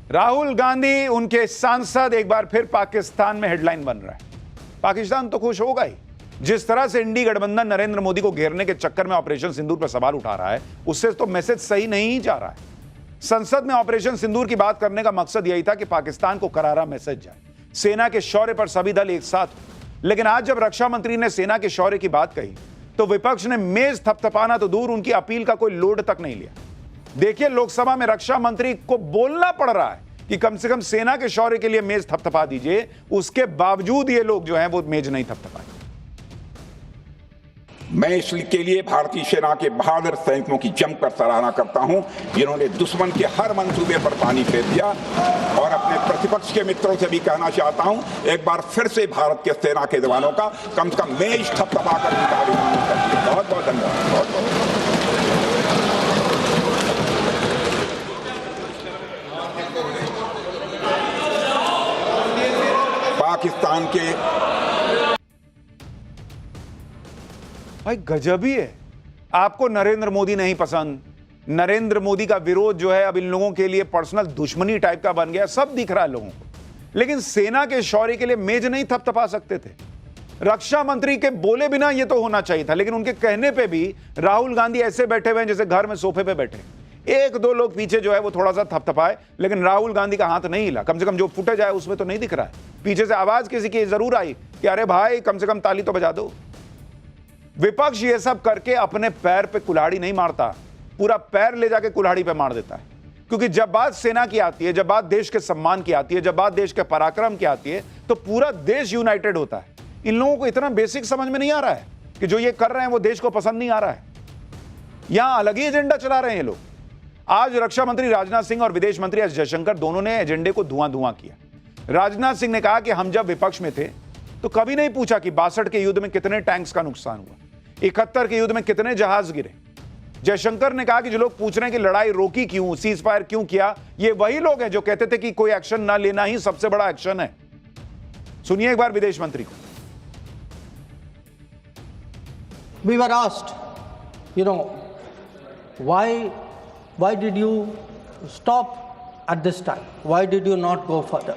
राहुल गांधी, उनके सांसद, एक बार फिर पाकिस्तान में हेडलाइन बन रहा है। पाकिस्तान तो खुश होगा ही। जिस तरह से इंडी गठबंधन नरेंद्र मोदी को घेरने के चक्कर में ऑपरेशन सिंदूर पर सवाल उठा रहा है, उससे तो मैसेज सही नहीं जा रहा है। संसद में ऑपरेशन सिंदूर की बात करने का मकसद यही था कि पाकिस्तान को करारा मैसेज जाए, सेना के शौर्य पर सभी दल एक साथ हो। लेकिन आज जब रक्षा मंत्री ने सेना के शौर्य की बात कही तो विपक्ष ने मेज थपथपाना तो दूर, उनकी अपील का कोई लोड तक नहीं लिया। देखिए, लोकसभा में रक्षा मंत्री को बोलना पड़ रहा है कि कम से कम सेना के शौर्य के लिए मेज थपथपा दीजिए, उसके बावजूद ये लोग जो हैं वो मेज नहीं थपथपाए। मैं इसके लिए भारतीय सेना के बहादुर सैनिकों की जमकर सराहना करता हूं, जिन्होंने दुश्मन के हर मंसूबे पर पानी फेर दिया। और अपने प्रतिपक्ष के मित्रों से भी कहना चाहता हूं, एक बार फिर से भारत के सेना के जवानों का कम से कम मेज थपथपा कर उनका अभिनंदन करिए। बहुत बहुत धन्यवाद। बहुत बहुत पाकिस्तान के भाई गजब ही है। आपको नरेंद्र मोदी नहीं पसंद, नरेंद्र मोदी का विरोध जो है अब इन लोगों के लिए पर्सनल दुश्मनी टाइप का बन गया, सब दिख रहा है लोगों को। लेकिन सेना के शौर्य के लिए मेज नहीं थपथपा सकते थे। रक्षा मंत्री के बोले बिना यह तो होना चाहिए था, लेकिन उनके कहने पे भी राहुल गांधी ऐसे बैठे हुए हैं जैसे घर में सोफे पे बैठे। एक दो लोग पीछे जो है वो थोड़ा सा थपथपाए, लेकिन राहुल गांधी का हाथ नहीं हिला। कम से कम जो फुटेज आया उसमें तो नहीं दिख रहा है। पीछे से आवाज किसी की जरूर आई कि अरे भाई कम से कम ताली तो बजा दो। विपक्ष ये सब करके अपने पैर पे कुल्हाड़ी नहीं मारता, पूरा पैर ले जाके कुल्हाड़ी पे मार देता है। क्योंकि जब बात सेना की आती है, जब बात देश के सम्मान की आती है, जब बात देश के पराक्रम की आती है, तो पूरा देश यूनाइटेड होता है। इन लोगों को इतना बेसिक समझ में नहीं आ रहा है कि जो ये कर रहे हैं वो देश को पसंद नहीं आ रहा है। यहां अलग ही एजेंडा चला रहे हैं ये लोग। आज रक्षा मंत्री राजनाथ सिंह और विदेश मंत्री एस जयशंकर दोनों ने एजेंडे को धुआं धुआं किया। राजनाथ सिंह ने कहा कि हम जब विपक्ष में थे तो कभी नहीं पूछा कि 62 के युद्ध में कितने टैंक्स का नुकसान हुआ, 71 के युद्ध में कितने जहाज गिरे। जयशंकर ने कहा कि जो लोग पूछ रहे हैं कि लड़ाई रोकी क्यों, सीज फायर क्यों किया, ये वही लोग हैं जो कहते थे कि कोई एक्शन ना लेना ही सबसे बड़ा एक्शन है। सुनिए एक बार विदेश मंत्री को। We were asked, why did you stop at this time? Why did you not go further?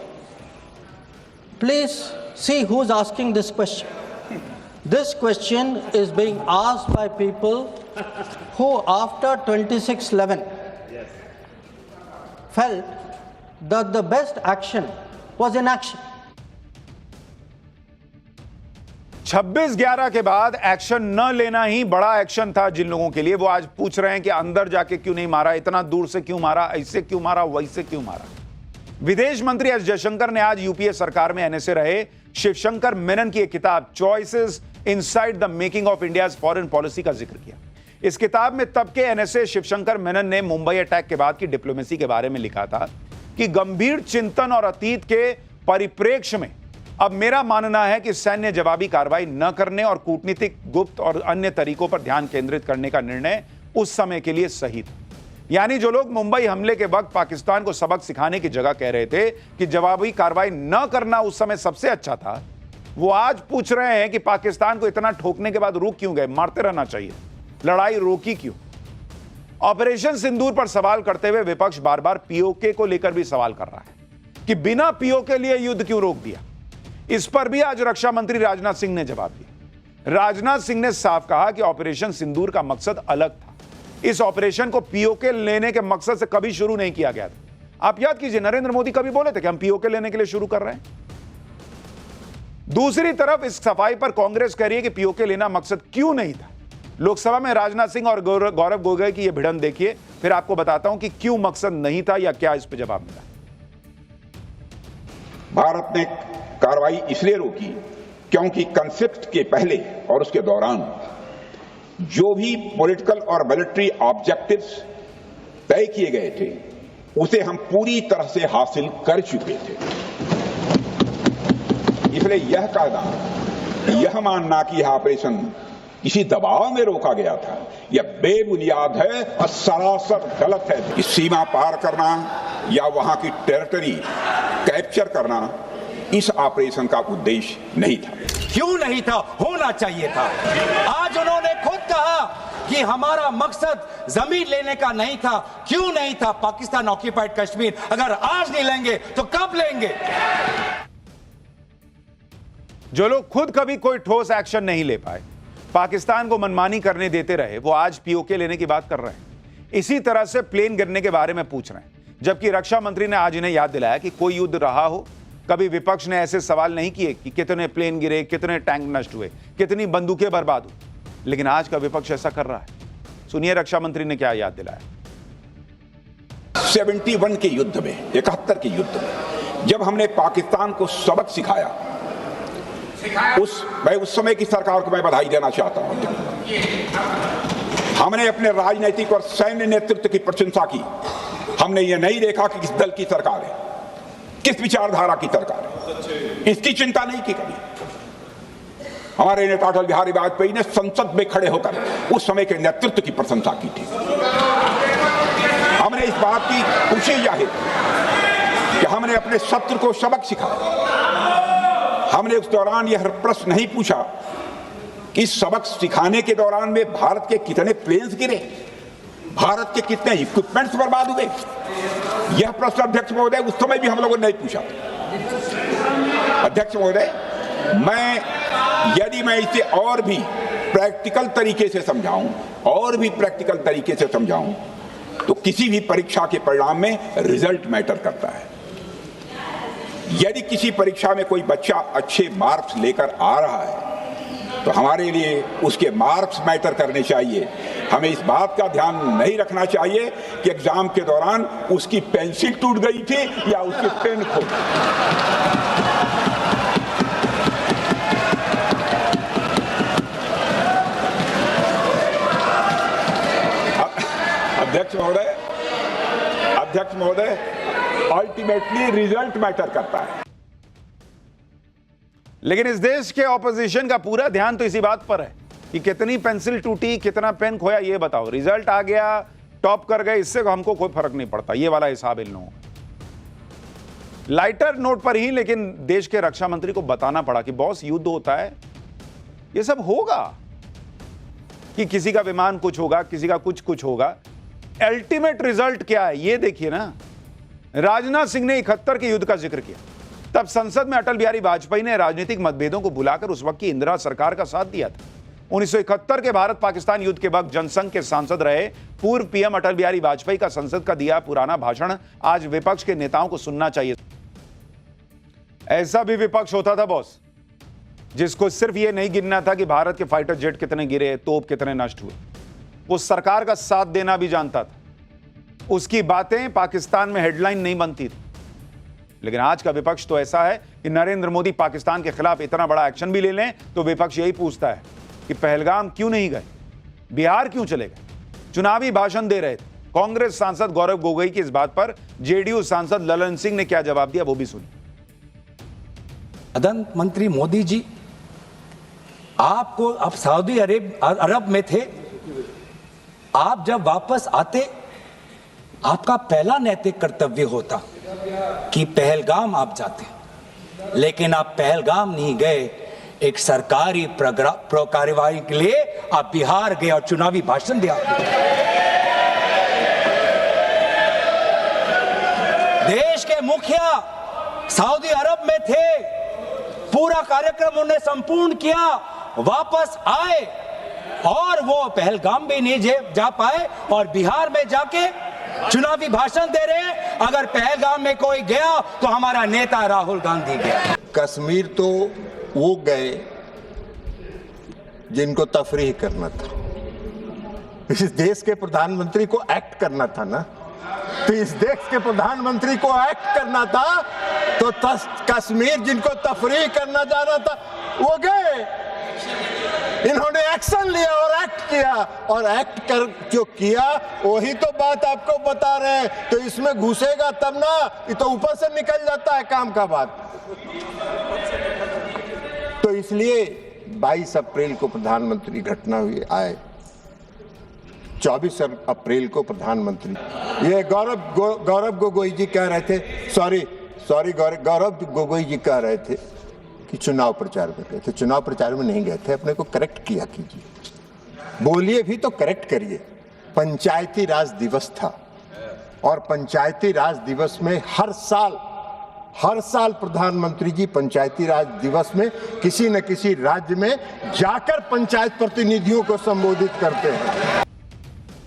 Please see who's asking this question. This question is being asked by people who after 26/11 felt that the best action was inaction. 26/11 के बाद action न लेना ही बड़ा action था जिन लोगों के लिए। वो आज पूछ रहे हैं कि अंदर जाके क्यों नहीं मारा, इतना दूर से क्यों मारा, ऐसे क्यों मारा, वैसे क्यों मारा। विदेश मंत्री एस जयशंकर ने आज यूपीए सरकार में एनएसए रहे शिवशंकर मेनन की एक किताब choices inside the making of India's foreign policy का जिक्र किया। इस किताब में तब के एनएसए शिवशंकर मेनन ने मुंबई अटैक के बाद की डिप्लोमेसी के बारे में लिखा था कि गंभीर चिंतन और अतीत के परिप्रेक्ष्य में अब मेरा मानना है कि सैन्य जवाबी कार्रवाई न करने और कूटनीतिक, गुप्त और अन्य तरीकों पर ध्यान केंद्रित करने का निर्णय उस समय के लिए सही था। यानी जो लोग मुंबई हमले के वक्त पाकिस्तान को सबक सिखाने की जगह कह रहे थे कि जवाबी कार्रवाई न करना उस समय सबसे अच्छा था, वो आज पूछ रहे हैं कि पाकिस्तान को इतना ठोकने के बाद रुक क्यों गए, मारते रहना चाहिए, लड़ाई रोकी क्यों। ऑपरेशन सिंदूर पर सवाल करते हुए विपक्ष बार बार पीओके को लेकर भी सवाल कर रहा है कि बिना पीओके लिए युद्ध क्यों रोक दिया। इस पर भी आज रक्षा मंत्री राजनाथ सिंह ने जवाब दिया। राजनाथ सिंह ने साफ कहा कि ऑपरेशन सिंदूर का मकसद अलग था। इस ऑपरेशन को पीओके लेने के मकसद से कभी शुरू नहीं किया गया था। आप याद कीजिए, नरेंद्र मोदी कभी बोले थे कि हम पीओके लेने के लिए शुरू कर रहे हैं। दूसरी तरफ इस सफाई पर कांग्रेस कह रही है कि पीओके लेना मकसद क्यों नहीं था। लोकसभा में राजनाथ सिंह और गौरव गोगोई की यह भिड़ंत देखिए, फिर आपको बताता हूं कि क्यों मकसद नहीं था या क्या इस पर जवाब मिला। भारत ने कार्रवाई इसलिए रोकी क्योंकि कॉन्फ्लिक्ट के पहले और उसके दौरान जो भी पॉलिटिकल और मिलिट्री ऑब्जेक्टिव्स तय किए गए थे उसे हम पूरी तरह से हासिल कर चुके थे। इसलिए यह कहना, यह मानना कि यह ऑपरेशन किसी दबाव में रोका गया था, यह बेबुनियाद है और सरासर गलत है। कि सीमा पार करना या वहां की टेरिटरी कैप्चर करना इस ऑपरेशन का उद्देश्य नहीं था। क्यों नहीं था? होना चाहिए था। आज उन्होंने खुद कहा कि हमारा मकसद जमीन लेने का नहीं था। क्यों नहीं था? पाकिस्तान ऑक्यूपाइड कश्मीर अगर आज नहीं लेंगे तो कब लेंगे? जो लोग खुद कभी कोई ठोस एक्शन नहीं ले पाए, पाकिस्तान को मनमानी करने देते रहे, वो आज पीओके लेने की बात कर रहे हैं। इसी तरह से प्लेन गिरने के बारे में पूछ रहे हैं, जबकि रक्षा मंत्री ने आज इन्हें याद दिलाया कि कोई युद्ध रहा हो, कभी विपक्ष ने ऐसे सवाल नहीं किए कि कितने प्लेन गिरे, कितने टैंक नष्ट हुए, कितनी बंदूकें बर्बाद हुई। लेकिन आज का विपक्ष ऐसा कर रहा है। सुनिए रक्षा मंत्री ने क्या याद दिलाया। 71 के युद्ध में, 71 के युद्ध में जब हमने पाकिस्तान को सबक सिखाया, उस समय की सरकार को मैं बधाई देना चाहता हूं। हमने अपने राजनीतिक और सैन्य नेतृत्व की प्रशंसा की। हमने ये नहीं देखा कि किस दल की सरकार है, किस विचारधारा की सरकार है, इसकी चिंता नहीं की कभी। हमारे नेता अटल बिहारी वाजपेयी ने संसद में खड़े होकर उस समय के नेतृत्व की प्रशंसा की थी। हमने इस बात की खुशी जाहिर कि हमने अपने शत्रु को सबक सिखाया। हमने उस दौरान यह प्रश्न नहीं पूछा कि सबक सिखाने के दौरान में भारत के कितने प्लेन्स गिरे, भारत के कितने इक्विपमेंट्स बर्बाद हुए। यह प्रश्न अध्यक्ष महोदय उस समय भी हम लोगों ने नहीं पूछा। अध्यक्ष महोदय, यदि मैं इसे और भी प्रैक्टिकल तरीके से समझाऊं, तो किसी भी परीक्षा के परिणाम में रिजल्ट मैटर करता है। यदि किसी परीक्षा में कोई बच्चा अच्छे मार्क्स लेकर आ रहा है, तो हमारे लिए उसके मार्क्स मैटर करने चाहिए। हमें इस बात का ध्यान नहीं रखना चाहिए कि एग्जाम के दौरान उसकी पेंसिल टूट गई थी या उसकी पेन खो गई। अध्यक्ष महोदय, अल्टीमेटली रिजल्ट मैटर करता है। लेकिन इस देश के ऑपोजिशन का पूरा ध्यान तो इसी बात पर है कि कितनी पेंसिल टूटी, कितना पेन खोया, ये बताओ। रिजल्ट आ गया, टॉप कर गए, इससे हमको कोई फर्क नहीं पड़ता। ये वाला हिसाब इन लोगों का। लाइटर नोट पर ही लेकिन देश के रक्षा मंत्री को बताना पड़ा कि बॉस, युद्ध होता है, ये सब होगा, कि किसी का विमान कुछ होगा, किसी का कुछ होगा। अल्टीमेट रिजल्ट क्या है ये देखिए ना। राजनाथ सिंह ने 71 के युद्ध का जिक्र किया। तब संसद में अटल बिहारी वाजपेयी ने राजनीतिक मतभेदों को बुलाकर उस वक्त की इंदिरा सरकार का साथ दिया था। 1971 के भारत पाकिस्तान युद्ध के वक्त जनसंघ के सांसद रहे पूर्व पीएम अटल बिहारी वाजपेयी का संसद का दिया पुराना भाषण आज विपक्ष के नेताओं को सुनना चाहिए। ऐसा भी विपक्ष होता था बॉस, जिसको सिर्फ यह नहीं गिनना था कि भारत के फाइटर जेट कितने गिरे, तोप कितने नष्ट हुए। वो सरकार का साथ देना भी जानता था। उसकी बातें पाकिस्तान में हेडलाइन नहीं बनती थी। लेकिन आज का विपक्ष तो ऐसा है कि नरेंद्र मोदी पाकिस्तान के खिलाफ इतना बड़ा एक्शन भी ले लें तो विपक्ष यही पूछता है कि पहलगाम क्यों नहीं गए, बिहार क्यों चले गए। चुनावी भाषण दे रहे थे। कांग्रेस सांसद गौरव गोगोई की इस बात पर जेडीयू सांसद ललन सिंह ने क्या जवाब दिया, वो भी सुनिए। प्रधानमंत्री मोदी जी, आपको अब सऊदी अरब में थे, आप जब वापस आते आपका पहला नैतिक कर्तव्य होता कि पहलगाम आप जाते, लेकिन आप पहलगाम नहीं गए। एक सरकारी कार्यवाही के लिए आप बिहार गए और चुनावी भाषण दिया। देश के मुखिया सऊदी अरब में थे, पूरा कार्यक्रम उन्हें संपूर्ण किया, वापस आए और वो पहलगाम भी नहीं जा पाए और बिहार में जाके चुनावी भाषण दे रहे हैं। अगर पहलगाम में कोई गया तो हमारा नेता राहुल गांधी गया। कश्मीर तो वो गए जिनको तफरीह करना था। इस देश के प्रधानमंत्री को एक्ट करना था ना, तो इस देश के प्रधानमंत्री को एक्ट करना था, तो कश्मीर जिनको तफरीह करना जाना था वो गए। इन्होंने एक्शन लिया और एक्ट किया, और एक्ट कर जो किया वही तो बात आपको बता रहे हैं। तो इसमें घुसेगा तब ना, ये तो ऊपर से निकल जाता है काम का बात। तो इसलिए 22 अप्रैल को प्रधानमंत्री घटना हुई आए, 24 अप्रैल को प्रधानमंत्री, ये गौरव गोगोई जी कह रहे थे, सॉरी गौरव गोगोई जी कह रहे थे कि चुनाव प्रचार में गए थे। चुनाव प्रचार में नहीं गए थे, अपने को करेक्ट किया कीजिए। बोलिए भी तो करेक्ट करिए। पंचायती राज दिवस था और पंचायती राज दिवस में हर साल प्रधानमंत्री जी पंचायती राज दिवस में किसी न किसी राज्य में जाकर पंचायत प्रतिनिधियों को संबोधित करते हैं।